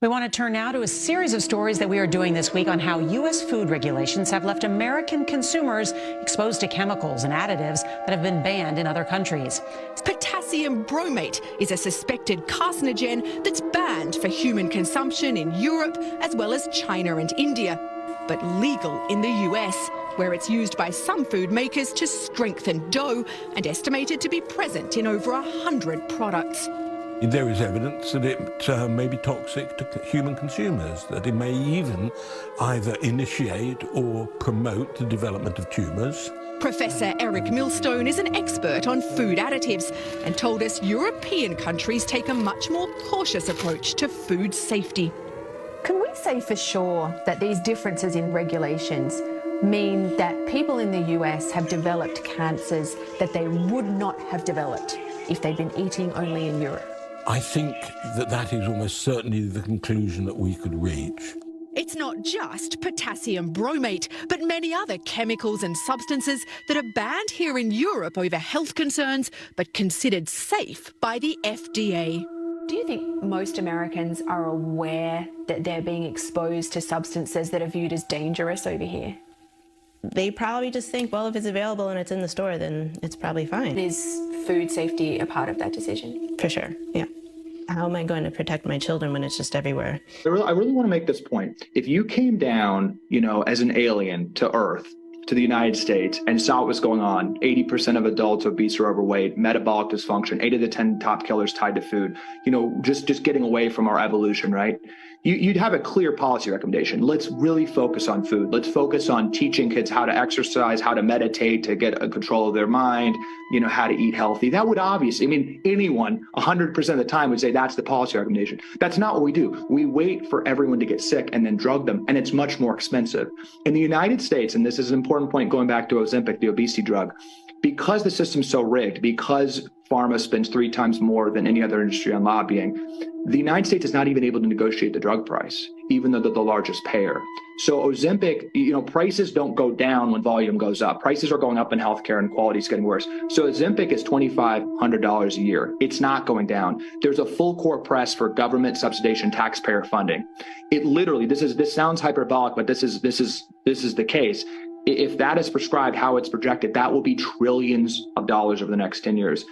We want to turn now to a series of stories that we are doing this week on how U.S. food regulations have left American consumers exposed to chemicals and additives that have been banned in other countries. Potassium bromate is a suspected carcinogen that's banned for human consumption in Europe as well as China and India, but legal in the US, where it's used by some food makers to strengthen dough and estimated to be present in over 100 products. There is evidence that it may be toxic to human consumers, that it may even either initiate or promote the development of tumours. Professor Eric Millstone is an expert on food additives and told us European countries take a much more cautious approach to food safety. Can we say for sure that these differences in regulations mean that people in the US have developed cancers that they would not have developed if they'd been eating only in Europe? I think that is almost certainly the conclusion that we could reach. It's not just potassium bromate, but many other chemicals and substances that are banned here in Europe over health concerns, but considered safe by the FDA. Do you think most Americans are aware that they're being exposed to substances that are viewed as dangerous over here? They probably just think, well, if it's available and it's in the store, then it's probably fine. Is food safety a part of that decision? For sure, yeah. How am I going to protect my children when it's just everywhere? I really want to make this point. If you came down, as an alien to Earth, to the United States, and saw what was going on, 80% of adults obese or overweight, metabolic dysfunction, 8 of the 10 top killers tied to food, just getting away from our evolution, right? You'd have a clear policy recommendation. Let's really focus on food. Let's focus on teaching kids how to exercise, how to meditate, to get a control of their mind, how to eat healthy. That would obviously, anyone 100% of the time would say that's the policy recommendation. That's not what we do. We wait for everyone to get sick and then drug them, and it's much more expensive. In the United States, and this is an important point going back to Ozempic, the obesity drug, because the system's so rigged, because pharma spends 3 times more than any other industry on lobbying, the United States is not even able to negotiate the drug price, even though they're the largest payer. So Ozempic, prices don't go down when volume goes up. Prices are going up in healthcare and quality is getting worse. So Ozempic is $2,500 a year. It's not going down. There's a full court press for government subsidization, taxpayer funding. It literally, this sounds hyperbolic, but this is the case. If that is prescribed how it's projected, that will be trillions of dollars over the next 10 years.